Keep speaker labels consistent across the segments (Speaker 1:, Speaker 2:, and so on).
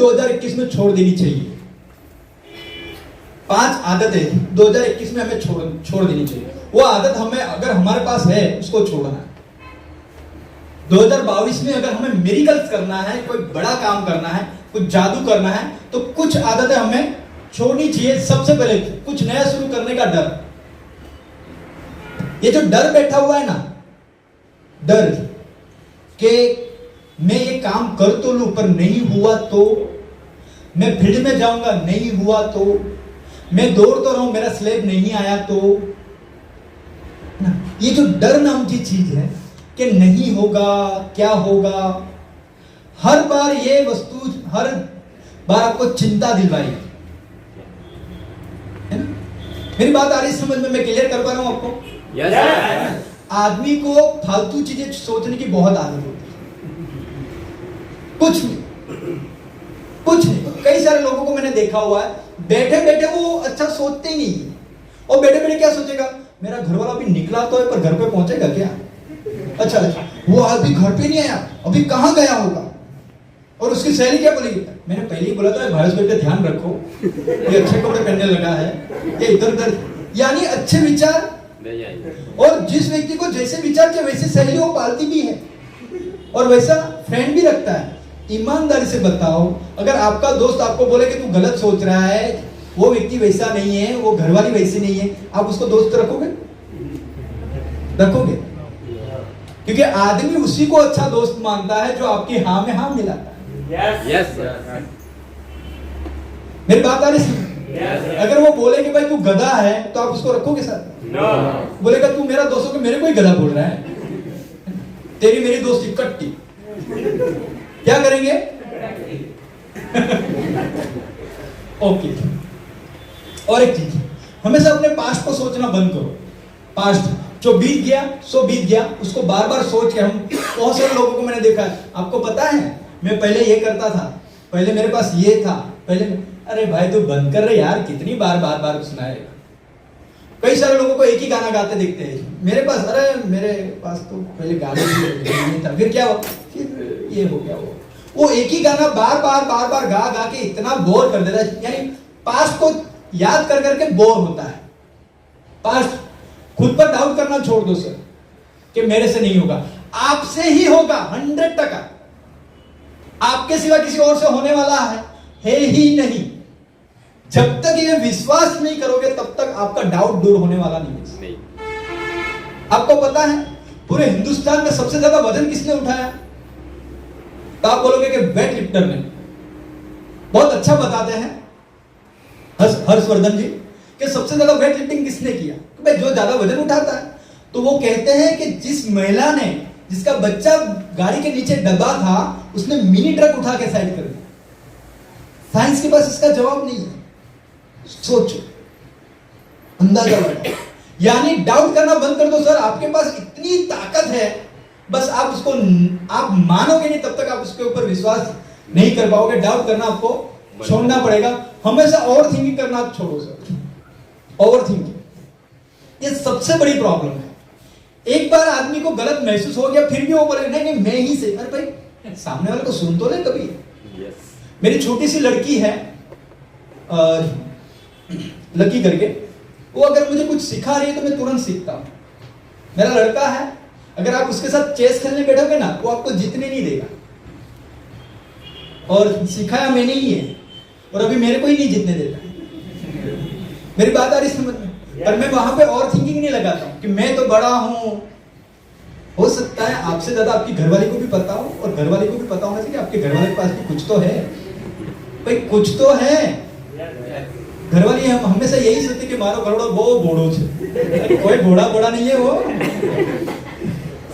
Speaker 1: 2021 में छोड़ देनी चाहिए। 5 आदतें 2021 में हमें छोड़ देनी चाहिए। वो आदत हमें अगर हमारे पास है उसको छोड़ना है। 2022 में अगर हमें मिरेकल्स करना है, कोई बड़ा काम करना है, कुछ जादू करना है, तो कुछ आदतें हमें छोड़नी चाहिए। सबसे पहले कुछ नया शुरू करने का डर। ये जो डर बैठा हुआ है ना, डर कि मैं ये काम कर तो लूं पर नहीं हुआ तो, मैं फील्ड में जाऊंगा नहीं हुआ तो, मैं दौड़ तो रहा हूं मेरा स्लेब नहीं आया तो, ये जो डर नाम की चीज है कि नहीं होगा, क्या होगा, हर बार ये वस्तु हर बार आपको चिंता दिलवाएगी, है ना? मेरी बात आ रही समझ में? मैं क्लियर कर पा रहा हूं आपको?
Speaker 2: yes,
Speaker 1: आदमी को फालतू चीजें सोचने की बहुत आदत होती है। कुछ नहीं। कई सारे लोगों को मैंने देखा हुआ है, बैठे बैठे वो अच्छा सोचते ही नहीं, और बैठे बैठे क्या सोचेगा, मेरा घर वाला अभी निकला तो है पर घर पे पहुंचेगा क्या? अच्छा, वो अभी घर पे नहीं आया, अभी कहां गया होगा? और उसकी सहेली क्या बोलेगी, मैंने पहले ही बोला था भारत पे ध्यान रखो, ये अच्छे कपड़े पहनने लगा है, ये इधर उधर, यानी अच्छे विचार। और जिस व्यक्ति को जैसे विचार के वैसे सहेली वो पालती भी है और वैसा फ्रेंड भी रखता है। ईमानदारी से बताओ, अगर आपका दोस्त आपको बोले कि तू गलत सोच रहा है, वो व्यक्ति वैसा नहीं है, वो घरवाली वैसी नहीं है, आप उसको दोस्त रखोगे? क्योंकि आदमी उसी को अच्छा दोस्त मानता है जो आपकी हाँ में हाँ मिलाता है।
Speaker 2: yes,
Speaker 1: मेरी बात आ रही है? अगर वो बोले कि भाई तू गधा है तो आप उसको रखोगे साथ?
Speaker 2: no,
Speaker 1: बोलेगा तू मेरा दोस्त हो के मेरे को ही गधा बोल रहा है, तेरी मेरी दोस्ती कट्टी, क्या करेंगे? ओके। और एक चीज, हमेशा अपने पास्ट को सोचना बंद करो। पास्ट जो बीत गया सो बीत गया, उसको बार बार सोच के हम, बहुत सारे लोगों को मैंने देखा है, आपको पता है मैं पहले ये करता था, पहले मेरे पास ये था, पहले, अरे भाई तू बंद कर रहे यार, कितनी बार सुनाएगा। कई सारे लोगों को एक ही गाना गाते देखते हैं, मेरे पास, अरे मेरे पास तो पहले गाने नहीं था, फिर क्या हुआ, फिर ये हो गया, वो एक ही गाना बार बार गा के इतना बोर कर देता है। यानी पास्ट को याद कर करके बोर होता है। पास्ट, खुद पर डाउट करना छोड़ दो सर कि मेरे से नहीं होगा, आपसे ही होगा 100%। आपके सिवा किसी और से होने वाला है ही नहीं। जब तक ये विश्वास नहीं करोगे तब तक आपका डाउट दूर होने वाला नहीं। आपको पता है पूरे हिंदुस्तान में सबसे ज्यादा वजन किसने उठाया? तो आप बोलोगे कि वेट लिफ्टर ने। बहुत अच्छा बताते हैं हर्षवर्धन जी कि सबसे ज्यादा वेट लिफ्टिंग किसने किया? भाई जो ज्यादा वजन उठाता है। तो वो कहते हैं कि जिस महिला ने, जिसका बच्चा गाड़ी के नीचे दबा था, उसने मिनी ट्रक उठा के साइड कर दिया। साइंस के पास इसका जवाब नहीं है। सोचो, अंदाजा लगाओ। यानी डाउट करना बंद कर दो सर, आपके पास इतनी ताकत है, बस आप उसको, आप मानोगे नहीं तब तक आप उसके ऊपर विश्वास नहीं कर पाओगे। डाउट करना आपको छोड़ना पड़ेगा। हमेशा ओवर थिंकिंग करना आप छोड़ो सर। ओवर थिंकिंग ये सबसे बड़ी प्रॉब्लम है। एक बार आदमी को गलत महसूस हो गया, फिर भी वो बोले नहीं मैं ही से, अरे भाई सामने वाले को सुन तो ले कभी। मेरी छोटी सी लड़की है, लकी करके, वो अगर मुझे कुछ सिखा रही है तो मैं तुरंत सीखता हूं। मेरा लड़का है, अगर आप उसके साथ चेस खेलने बैठोगे ना, वो आपको जीतने नहीं देगा, और सिखाया मैंने ही है, और अभी मेरे को ही नहीं जीतने देता। मेरी बात आ रही समझ में? पर मैं वहां पे और थिंकिंग नहीं लगाता हूं कि मैं तो बड़ा हूं। हो सकता है आपसे ज्यादा आपकी घरवाली को भी पता हो, और घरवाली को भी पता होना चाहिए आपके घरवाले के पास भी कुछ तो है। भाई कुछ तो है। घरवाली हम हमेशा यही सोचते कि मारो घरोड़ो वो बोड़ो छे, कोई घोड़ा बोड़ा नहीं है, वो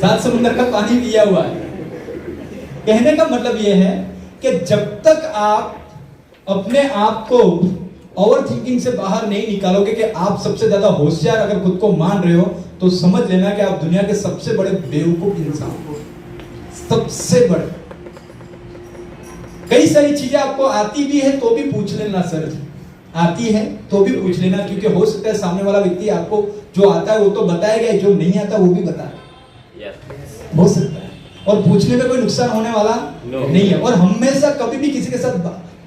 Speaker 1: 7 समुद्र का पानी पिया हुआ है। कहने का मतलब यह है कि जब तक आप अपने आप को ओवर थिंकिंग से बाहर नहीं निकालोगे कि आप सबसे ज्यादा होशियार अगर खुद को मान रहे हो, तो समझ लेना कि आप दुनिया के सबसे बड़े बेवकूफ इंसान हो। सबसे बड़े। कई सारी चीजें आपको आती भी है तो भी पूछ लेना सर, आती है तो भी पूछ लेना, क्योंकि हो सकता है सामने वाला व्यक्ति आपको जो आता है वो तो बताएगा, जो नहीं आता वो भी बताएगा। हो सकता है, और पूछने में कोई नुकसान होने वाला नहीं है। और हमेशा कभी भी किसी के साथ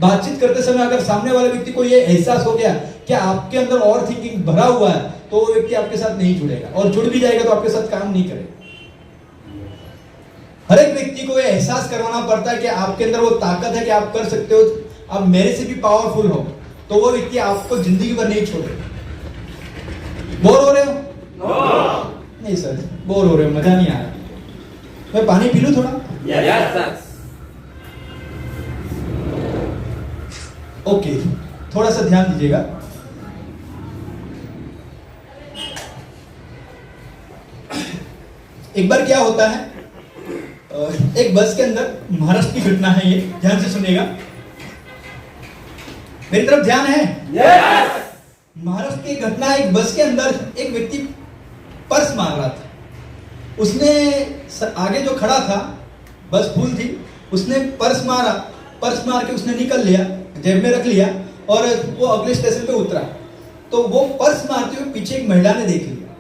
Speaker 1: बातचीत करते समय अगर सामने वाले व्यक्ति को ये एहसास हो गया कि आपके अंदर और थिंकिंग भरा हुआ है, तो वो व्यक्ति आपके साथ नहीं जुड़ेगा, और जुड़ भी जाएगा तो आपके साथ काम नहीं करेगा। हर एक व्यक्ति को ये एहसास करवाना पड़ता है कि आपके अंदर वो ताकत है कि आप कर सकते हो, आप मेरे से भी पावरफुल हो, तो वो व्यक्ति आपको जिंदगी भर नहीं छोड़ेगा। बोर हो रहे हो? नहीं सर, बोर हो रहे हो, मजा नहीं आ रहा। मैं पानी पी लूं थोड़ा? ओके, थोड़ा सा ध्यान दीजिएगा। एक बार क्या होता है, एक बस के अंदर, महाराष्ट्र की घटना है ये, ध्यान से सुनिएगा, मेरी तरफ ध्यान है। महाराष्ट्र की घटना, एक बस के अंदर एक व्यक्ति पर्स मार रहा था। उसने आगे जो खड़ा था, बस फुल थी, उसने पर्स मारा, पर्स मार के उसने निकल लिया, जेब में रख लिया, और वो अगले स्टेशन पे उतरा। तो वो पर्स मारते हुए पीछे एक महिला ने देख लिया,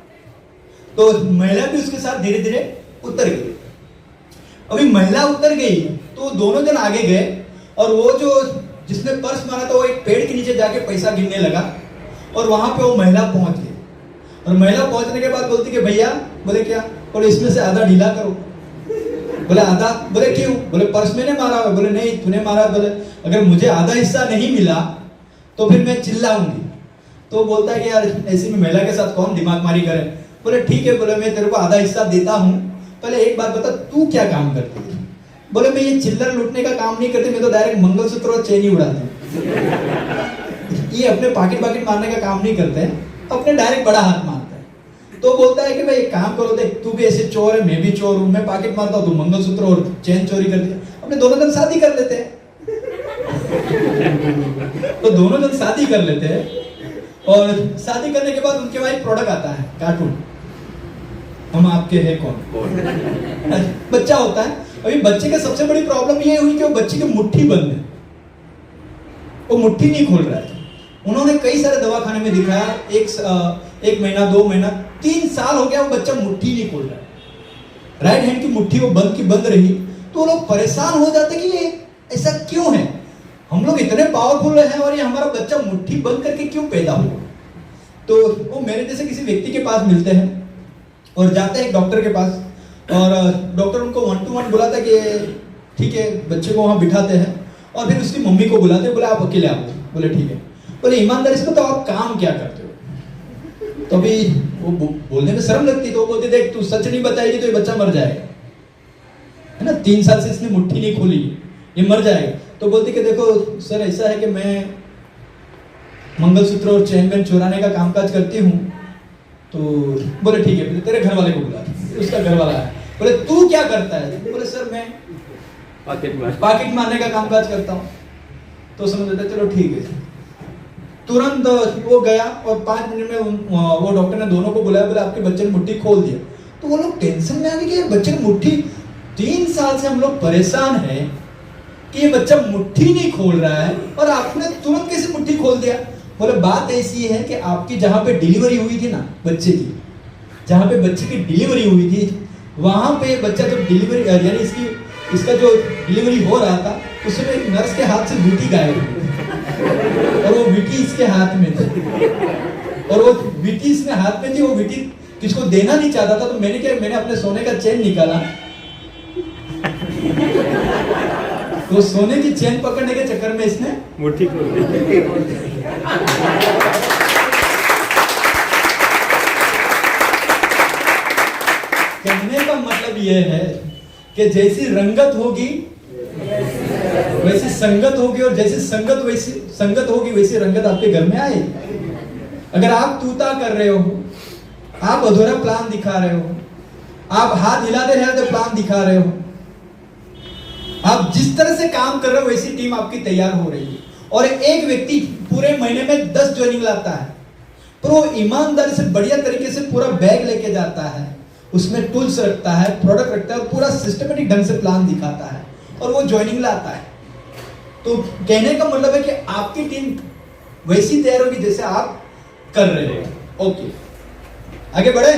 Speaker 1: तो महिला भी उसके साथ धीरे धीरे उतर गई। अभी महिला उतर गई तो दोनों जन आगे गए, और वो जो जिसने पर्स मारा था वो एक पेड़ के नीचे जाके पैसा गिनने लगा, और वहां पे वो महिला पहुंच गई। और महिला पहुंचने के बाद बोलती कि भैया, बोले क्या? बोले इसमें से आधा ढीला करो। बोले आधा? बोले क्यों? बोले पर्स मैंने मारा है। बोले नहीं, तूने मारा। बोले अगर मुझे आधा हिस्सा नहीं मिला तो फिर मैं चिल्लाऊंगी। तो बोलता है कि यार ऐसी में महिला के साथ कौन दिमाग मारी करे। बोले ठीक है, बोले मैं तेरे को आधा हिस्सा देता हूँ, पहले एक बात बता, तू क्या काम करती है? बोले मैं ये चिल्लर लूटने का काम नहीं करती, मैं तो डायरेक्ट मंगलसूत्र और चेन ही उड़ाती हूँ। ये अपने पाकिट मारने का काम नहीं करते हैं, अपने डायरेक्ट बड़ा हाथ मारते हैं। तो बोलता है कि भाई एक काम करो, देख तू भी ऐसे चोर है, मैं भी चोर हूँ, मैं पाकिट मारता हूँ, तू मंगलसूत्र और चेन चोरी करती है, अपने दोनों जन शादी कर लेते हैं। तो दोनों जन शादी कर लेते हैं, और शादी करने के बाद उनके वहां एक प्रोडक्ट आता है, कार्टून, हम आपके हैं कौन। बच्चा होता है। अभी बच्चे का सबसे बड़ी प्रॉब्लम ये हुई कि वो बच्चे की मुट्ठी बंद है, वो मुट्ठी नहीं खोल रहा है। उन्होंने कई सारे दवाखाने में दिखाया, एक महीना, 2 महीना, 3 साल हो गया, वो बच्चा मुट्ठी नहीं खोल रहा है। राइट हैंड की मुट्ठी वो बंद की बंद रही। तो लोग परेशान हो जाते कि ये ऐसा क्यों है, हम लोग इतने पावरफुल हैं और ये हमारा बच्चा मुट्ठी बंद करके क्यों पैदा हुआ। तो वो मेरे जैसे किसी व्यक्ति के पास मिलते हैं और जाते हैं एक डॉक्टर के पास, और डॉक्टर उनको 1 to 1 बुलाता है कि ठीक है, बच्चे को वहां बिठाते हैं, और फिर उसकी मम्मी को बुलाते हैं, बोले आप अकेले आओ। बोले ठीक है। बोले ईमानदारी से तो आप काम क्या करते हो? तो अभी वो बोलने में शर्म लगती, तो वो बोलते देख तू सच नहीं बताएगी तो ये बच्चा मर जाएगा, है ना, 3 साल से इसने मुट्ठी नहीं खोली, ये मर जाएगा। तो बोलती कि देखो सर, ऐसा है कि मैं मंगलसूत्र और चेन पेन चुराने का कामकाज करती हूँ। तो बोले ठीक है, तेरे घर वाले को बुला। उसका घर वाला है। बोले तू क्या करता है? बोले सर मैं पाकिट मारने का कामकाज करता हूँ। तो समझ लेते चलो ठीक है। तुरंत वो गया और 5 मिनट में वो डॉक्टर ने दोनों को बुलाया, बोले आपके बच्चे ने मुट्ठी खोल दिया। तो वो लोग टेंशन में आ गए कि बच्चे की मुट्ठी, 3 साल से हम लोग परेशान हैं कि ये बच्चा मुट्ठी नहीं खोल रहा है और आपने तुरंत कैसे मुट्ठी खोल दिया। बोले बात ऐसी है कि आपकी जहां पे डिलीवरी हुई थी ना बच्चे की, जहां पे बच्चे की डिलीवरी हुई थी, वहां पे बच्चा जब डिलीवरी यानी इसका जो डिलीवरी हो रहा था, उसमें एक नर्स के हाथ से विटी गायब हुई और वो विटी इसके हाथ में थी, और वो विटी इसने हाथ में थी। वो विटी किसको देना नहीं चाहता था। तो मैंने अपने सोने का चेन निकाला, तो सोने की चेन पकड़ने के चक्कर में इसने मुट्ठी खोल दी। कहने का मतलब यह है कि जैसी रंगत होगी वैसी संगत होगी, और जैसी संगत होगी वैसी रंगत आपके घर में आएगी। अगर आप तूता कर रहे हो, आप अधूरा प्लान दिखा रहे हो, आप हाथ हिलाते हिलाते प्लान दिखा रहे हो, आप जिस तरह से काम कर रहे हो वैसी टीम आपकी तैयार हो रही है। और एक व्यक्ति पूरे महीने में 10 ज्वाइनिंग लाता है, पर वो ईमानदारी से बढ़िया तरीके से पूरा बैग लेके जाता है, उसमें टूल्स रखता है, प्रोडक्ट रखता है, और पूरा सिस्टमेटिक ढंग से प्लान दिखाता है और वो ज्वाइनिंग लाता है। तो कहने का मतलब है कि आपकी टीम वैसी तैयार होगी जैसे आप कर रहे हो। ओके, आगे बढ़े?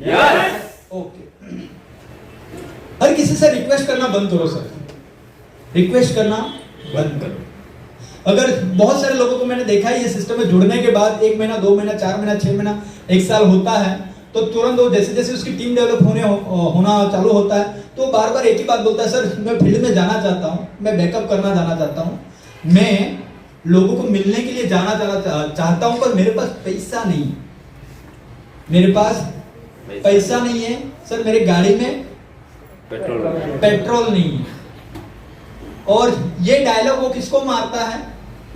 Speaker 1: यस। ओके, हर किसी से रिक्वेस्ट करना बंद करो सर, रिक्वेस्ट करना बंद करो। अगर बहुत सारे लोगों को मैंने देखा है ये सिस्टम में जुड़ने के बाद 1 महीना 2 महीना 4 महीना 6 महीना 1 साल होता है तो तुरंत वो जैसे जैसे उसकी टीम डेवलप होना चालू होता है तो बार बार एक ही बात बोलता है, सर मैं फील्ड में जाना चाहता हूँ, मैं बैकअप करना जाना चाहता हूँ, मैं लोगों को मिलने के लिए जाना चाहता हूँ, पर मेरे पास पैसा नहीं है, मेरे पास पैसा नहीं है सर, मेरे गाड़ी में पेट्रोल नहीं है। और ये डायलॉग वो किसको मारता है?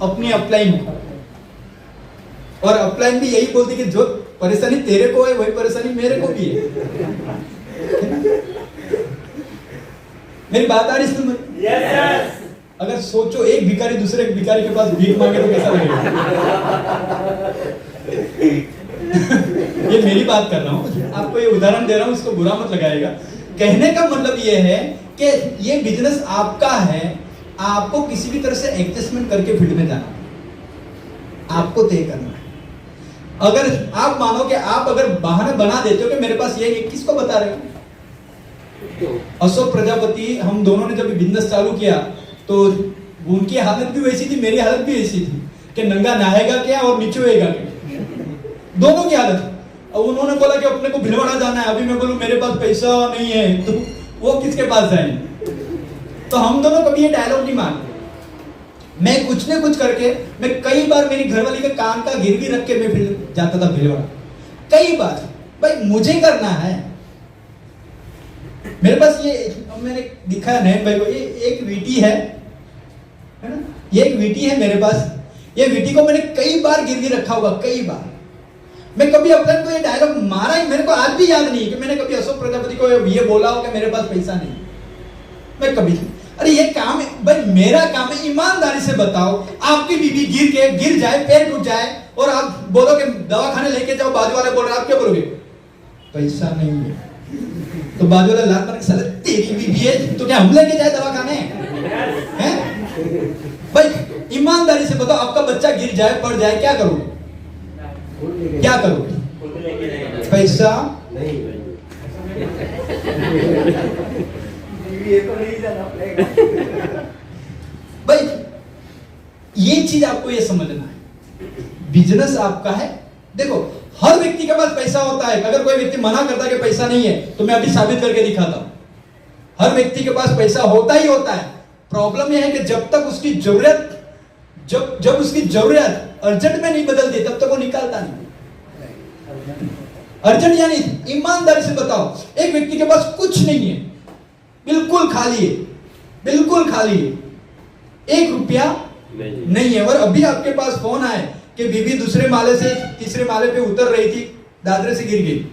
Speaker 1: अपनी अपलाइन को। और अपलाइन भी यही बोलती कि जो परेशानी तेरे को है वही परेशानी मेरे को भी है। मेरी बात आ रही है समझ?
Speaker 2: यस।
Speaker 1: अगर सोचो एक भिखारी दूसरे भिखारी के पास भीख मांगे तो कैसा लगेगा? ये मेरी बात कर रहा हूँ, आपको ये उदाहरण दे रहा हूँ, इसको बुरा मत लगाएगा। कहने का मतलब ये है कि ये बिजनेस आपका है, आपको किसी भी तरह से एडजस्टमेंट करके फील्ड में जाना, आपको तय करना है। अगर आप मानो कि आप अगर बहाना बना देते हो कि मेरे पास ये किसको बता रहे हो? अशोक प्रजापति, हम दोनों ने जब बिजनेस चालू किया तो उनकी हालत भी वैसी थी, मेरी हालत भी वैसी थी कि नंगा नहाएगा क्या और निचोएगा क्या, दोनों की हालत। अब उन्होंने बोला कि अपने को भिलवाड़ा जाना है, अभी मैं बोलूं मेरे पास पैसा नहीं है, तो वो किसके पास जाएंगे? तो हम दोनों कभी ये डायलॉग नहीं मानते। मैं कुछ न कुछ करके, मैं कई बार मेरी घरवाली के कान का गिरवी रख के मैं फिर जाता था भिलवाड़ा, कई बार। भाई मुझे करना है। मेरे पास ये मैंने दिखा है नयन भाई को, ये एक वीटी है ना, ये एक वीटी है मेरे पास। ये वीटी को मैंने कई बार गिरवी रखा होगा, कई बार। मैं कभी अपने को ये डायलॉग मारा ही, मेरे को आज भी याद नहीं कि मैंने कभी अशोक प्रजापति को ये बोला हो कि मेरे पास पैसा नहीं। मैं कभी, अरे ये काम है भाई, मेरा काम है, ईमानदारी से बताओ। आपकी बीबी गिर जाए, पैर टूट जाए और आप बोलो कि दवाखाने लेके जाओ, बाजू वाले बोल रहे, आप क्या बोलोगे? पैसा नहीं है। तो बाजू वाला लात मार के, साले तेरी बीबी है तो क्या हम लेके जाए दवाखाने? हैं भाई ईमानदारी से बताओ, आपका बच्चा गिर जाए, पड़ जाए, क्या करोगे? क्या करोगे? पैसा नहीं। भाई ये चीज आपको ये समझना है, बिजनेस आपका है। देखो हर व्यक्ति के पास पैसा होता है। अगर कोई व्यक्ति मना करता है कि पैसा नहीं है, तो मैं अभी साबित करके दिखाता हूं। हर व्यक्ति के पास पैसा होता ही होता है। प्रॉब्लम यह है कि जब तक उसकी जरूरत, जब उसकी जरूरत अर्जेंट में नहीं बदलती, तब तक वो निकालता नहीं। अर्जेंट यानी ईमानदारी से बताओ, एक व्यक्ति के पास कुछ नहीं है, बिल्कुल खाली है, बिल्कुल खाली है, 1 रुपया नहीं है, और अभी आपके पास फोन आए कि बीबी दूसरे माले से तीसरे माले पे उतर रही थी, दादरे से गिर गई,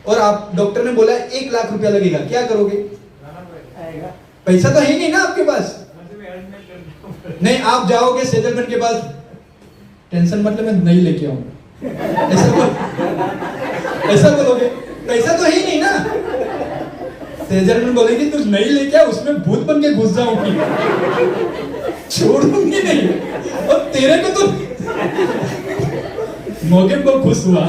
Speaker 1: और आप डॉक्टर ने बोला 1 लाख रुपया लगेगा, क्या करोगे? पैसा तो है ही नहीं ना आपके पास। नहीं, आप जाओगे सेटलमेंट के पास, टेंशन मतलब मैं नहीं लेके आऊंगा, ऐसा बोलोगे? पैसा तो है ही नहीं ना। सेटलमेंट बोलेगी तू नहीं लेके आ, उसमें भूत बन के घुस जाऊंगी, छोड़ूंगी नहीं, और तेरे को तो मौके पर खुश हुआ।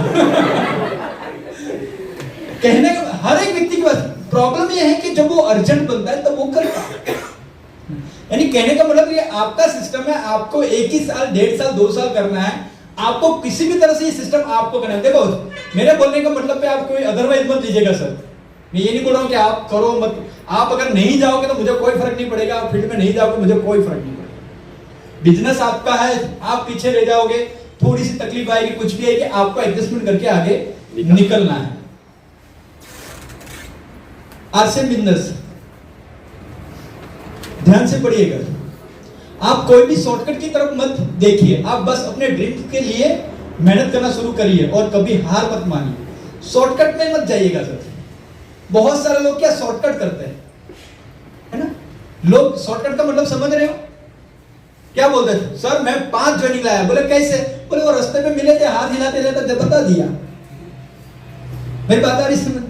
Speaker 1: कहने का हर एक व्यक्ति के पास प्रॉब्लम यह है कि जब वो अर्जेंट बनता है तब वो करता है। यानी कहने का मतलब ये आपका सिस्टम है, आपको 1 ही साल 1.5 साल 2 साल करना है, आपको किसी भी तरह से ये सिस्टम आपको करना है। देखो मेरे बोलने का मतलब पे आप कोई अदरवाइज मत लीजिएगा सर। मैं ये नहीं बोल रहा हूं कि आप करो मत, आप अगर नहीं जाओगे तो मुझे कोई फर्क नहीं पड़ेगा, आप फील्ड में नहीं जाओगे मुझे कोई फर्क नहीं पड़ेगा। बिजनेस आपका है, आप पीछे रह जाओगे, थोड़ी सी तकलीफ आएगी, कुछ भी आएगी, आपको एडजस्टमेंट करके आगे निकलना है। आरसीएम बिजनेस ध्यान से पढ़िएगा, आप कोई भी शॉर्टकट की तरफ मत देखिए, आप बस अपने ड्रीम के लिए मेहनत करना शुरू करिए और कभी हार मत मानिए। शॉर्टकट में मत जाइएगा सर। बहुत सारे लोग क्या शॉर्टकट करते हैं, है ना? लोग शॉर्टकट का मतलब समझ रहे हो? क्या बोलते हैं? सर मैं 5 ज्वाइनिंग लाया। बोले कैसे? बोले वो रास्ते में मिले थे, हाथ हिलाते हिलाते बता दिया। मेरी बात आ रही समझ?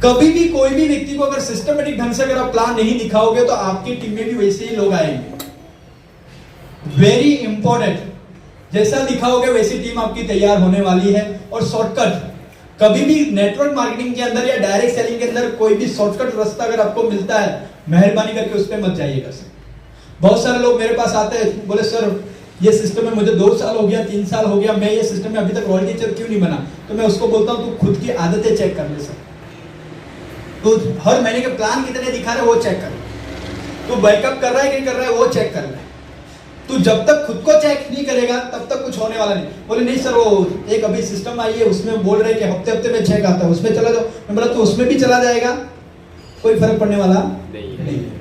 Speaker 1: कभी भी कोई भी व्यक्ति को अगर सिस्टमेटिक ढंग से अगर आप प्लान नहीं दिखाओगे तो आपकी टीम में भी वैसे ही लोग आएंगे। वेरी इंपॉर्टेंट, जैसा दिखाओगे वैसी टीम आपकी तैयार होने वाली है। और शॉर्टकट कभी भी नेटवर्क मार्केटिंग के अंदर या डायरेक्ट सेलिंग के अंदर कोई भी शॉर्टकट रास्ता अगर आपको मिलता है, मेहरबानी करके उस पर मत जाइएगा सर। बहुत सारे लोग मेरे पास आते हैं, बोले सर ये सिस्टम में मुझे 2 साल हो गया, 3 साल हो गया, मैं ये सिस्टम में अभी तक रॉयल टीचर क्यों नहीं बना? तो मैं उसको बोलता हूँ तू खुद की आदतें चेक कर ले सर। तो हर महीने के प्लान कितने दिखा रहे वो चेक कर, तू बैकअप कर रहा है कि नहीं कर रहा है वो चेक कर ले। तू जब तक खुद को चेक नहीं करेगा तब तक कुछ होने वाला नहीं। बोले नहीं सर वो एक अभी सिस्टम आई है उसमें बोल रहे कि हफ्ते हफ्ते में चेक आता है, उसमें चला जाओ। मैं बोला तो उसमें भी चला जाएगा, कोई फर्क पड़ने वाला नहीं है।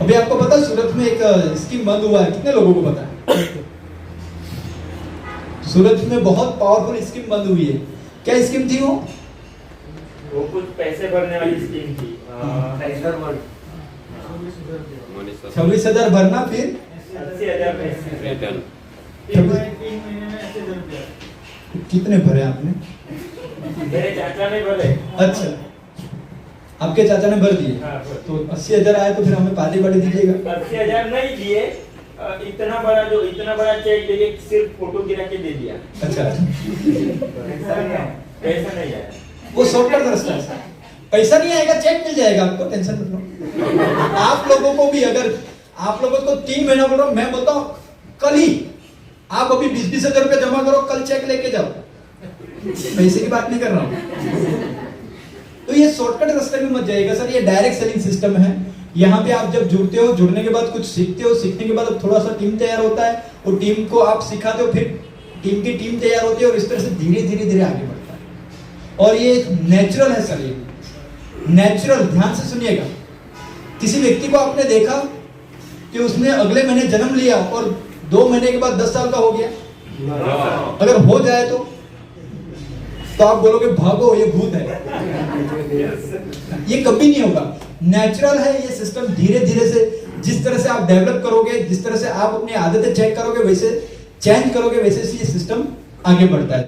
Speaker 1: अभी आपको पता है सूरत में एक स्कीम बंद हुआ है, कितने लोगों को पता है? सूरत में बहुत पावरफुल स्कीम बंद हुई है। क्या स्कीम थी वो
Speaker 2: कुछ पैसे भरने वाली स्कीम थी।
Speaker 1: 26,000 भरना, फिर
Speaker 2: 80,000 पैसे।
Speaker 1: कितने भरे आपने?
Speaker 2: मेरे चाचा ने भरे।
Speaker 1: अच्छा, आपके चाचा ने भर दिए।
Speaker 2: हाँ,
Speaker 1: तो 80,000 आए तो फिर हमें पार्टी दीजिएगा।
Speaker 2: 80,000 नहीं दिए, इतना बड़ा चेक देके सिर्फ फोटो गिरा के दे दिया।
Speaker 1: अच्छा,
Speaker 2: पैसा नहीं आया।
Speaker 1: वो शॉर्टकट रास्ता है। पैसा नहीं आएगा, चेक मिल जाएगा आपको, टेंशन मत लो। आप लोगों को भी, अगर आप लोगों को 3 महीना बोल रहा हूं, मैं बोलता हूं कल ही आप अभी 20-20 हजार रुपए जमा करो, कल चेक लेके जाओ। पैसे की बात नहीं कर रहा हूं। तो ये शॉर्टकट रास्ते में मत जाइएगा सर, ये डायरेक्ट सेलिंग सिस्टम है। यहाँ पे आप जब जुड़ते हो, जुड़ने के बाद कुछ सीखते हो, सीखने के बाद थोड़ा सा टीम तैयार होता है, और टीम को आप सिखाते हो, फिर टीम की टीम तैयार होती है, और इस तरह से धीरे धीरे आगे बढ़ता है। और ये नेचुरल है सर, ये नेचुरल। ध्यान से सुनिएगा। किसी व्यक्ति को आपने देखा कि उसने अगले महीने जन्म लिया और 2 महीने के बाद 10 साल का हो गया? अगर हो जाए तो आप बोलोगे भागो ये भूत है। ये कभी नहीं होगा। नेचुरल है ये सिस्टम। धीरे धीरे से जिस तरह से आप डेवलप करोगे, जिस तरह से आप अपनी आदतें चेक करोगे, वैसे चेंज करोगे, वैसे ये सिस्टम आगे बढ़ता है।